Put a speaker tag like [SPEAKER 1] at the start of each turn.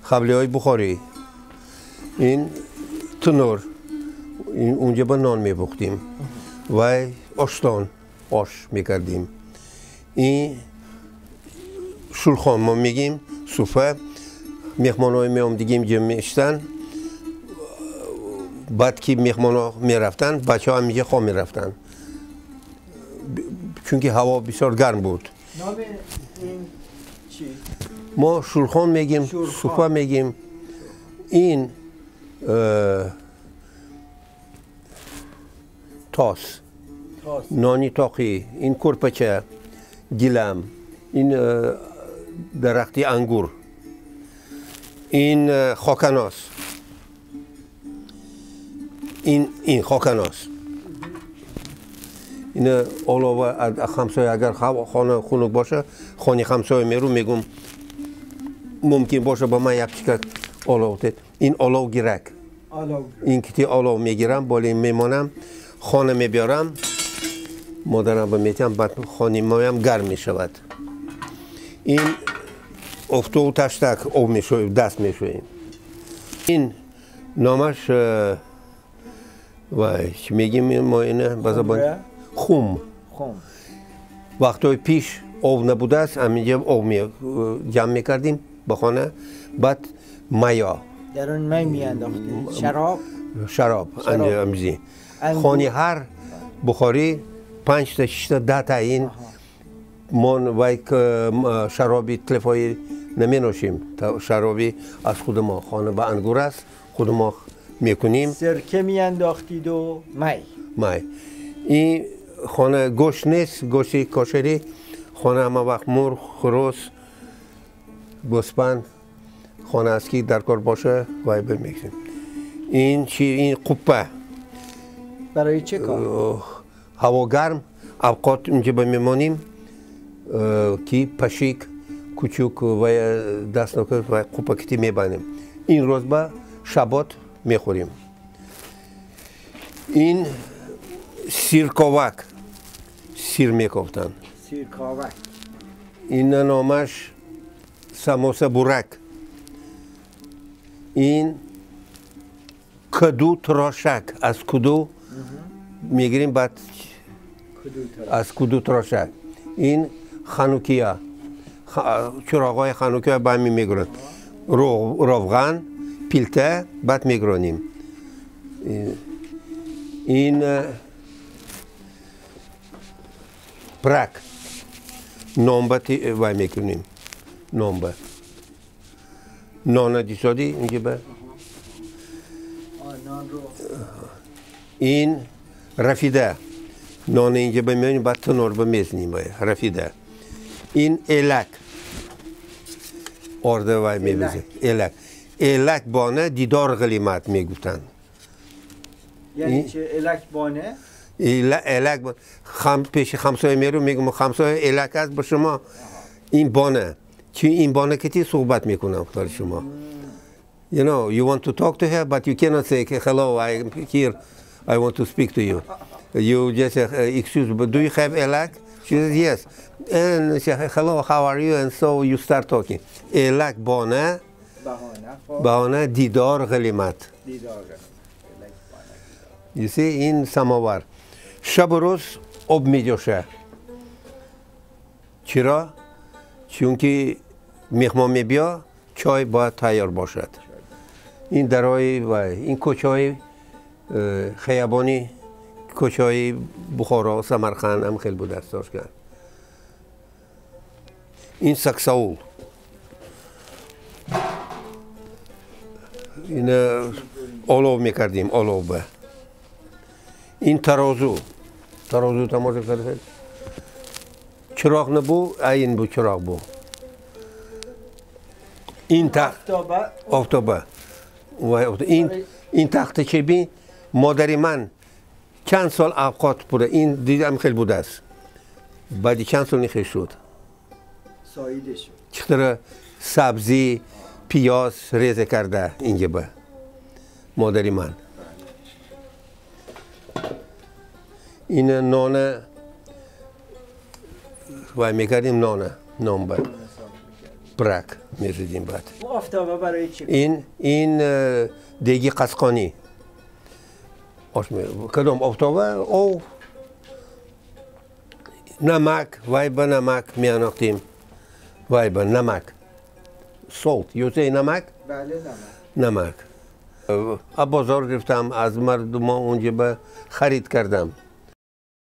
[SPEAKER 1] خبلی های بخاری، این تنور، این اونجا با نان میپختیم و آشتان آش میکردیم. این شلخان ما میگیم سفره، مهمان های میامدگیم جمع میشتن، بعد که مهمان ها میرفتن بچه ها هم میگه خواه میرفتن چون که هوا بسیار گرم بود.
[SPEAKER 2] نام این چی؟
[SPEAKER 1] ما شلخان میگیم، سفره میگیم. این تاس، نانی تاقی، این کرپچه، گیلم، این درختی انگور، این خاکناس، این خاکناس. این علاوه خمسایه اگر خانه خنک باشه، خانه خمسایه میرو میگم ممکن باشه با من یک چیکار علاوه. این علاوه گیرک، این کتی علاوه میگیرم بالا میمانم، خانه میبیارم، مادرم میتیم، بعد خانه مایم گرم میشود. این افتو و تشتک آب میشویم، دست میشویم. این نامش وای چی میگیم ما اینه بزبان خوم. وقتای پیش آب نبوده است، همینجا آب جمع میکردیم به خانه، بعد مایا
[SPEAKER 2] در اون می میانداختیم.
[SPEAKER 1] شراب امیزی خانه هر بخاری 5 تا 6 تا 10 تا این من وای شرابی تلفایی نمی نوشیم، شرابی از خود ما خانه با انگور است، خود ما میکنیم.
[SPEAKER 2] سرکه میانداختید و می.
[SPEAKER 1] این خانه گوشت نیست، گوشتی کاشری، خانه همه وقت مرغ، خروس، گوسفند خانه است که در کار باشه وای بمیکنیم. این چی؟ این قپه.
[SPEAKER 2] برای چه کار؟
[SPEAKER 1] هوا گرم، اوقات اینجا بمیمانیم که پشیک کوچوک و دست نکرد و قپه کتی میبنیم. این روز با شبات میخوریم. این سیرکاوک، سیر میکوفتن.
[SPEAKER 2] سیرکاوک.
[SPEAKER 1] این نامش سموسه بورک. این کدو تراشک، از کدو میگیریم بعد از کدو تراشک. این خانوکیا، چراغای خانوکیا با همین میگرند. روغن، پیلته بعد میگرانیم. این پرک، نامبه وای میکنیم. نامبه نان دیسادی اینجا به این رفیده، نان اینجا بمیانیم بعد تنور بمیزنیم رفیده. این الک آرده وای میبزه. الک بانه دیدار غلیمت میگفتن.
[SPEAKER 2] یعنی چه الک بانه؟
[SPEAKER 1] الک پیش خمسایه میرو میگم خمسایه الک است با شما. این بانه چی؟ این بانه کتی صحبت میکنم خدار شما. You know, you want to talk to her, but you cannot say, hello, I'm here, I want to speak to you. You just say, excuse me, but do you have elak? She says, yes. And she says, hello, how are you? And so you start talking. Elak بانه بهانه دیدار غلیمت. You see, این سماور. شب و روز آب میجوشه. چرا؟ چون که مهمان میبیا چای باید تیار باشد. این درای و این کوچه‌های خیابانی، کوچه‌های بخارا و سمرقند هم خیلی بود دستاش کرد. این سکساول، این آلو میکردیم، آلو به. این ترازو تماشا کرده. چراغ نبود، این بود چراغ بود. این تخت آفتابه. این تخت چوبی مادری من چند سال اوقات بوده، این دیدم خیلی بوده است. بعد چند سال نخیل شد.
[SPEAKER 2] ساییده شد.
[SPEAKER 1] چطور سبزی پیاز ریزه کرده اینجا به مادری من. این نان وای میکردیم، نان به برک میریزیم بعد.
[SPEAKER 2] آفتابه برای چی؟
[SPEAKER 1] این دیگی قسقانی. کدام آفتابه او نمک وای به نمک میاناختیم وای به نمک سالت یوزه نمک
[SPEAKER 2] بله نمک.
[SPEAKER 1] نمک بازار گرفتم از مردم اونجا به خرید کردم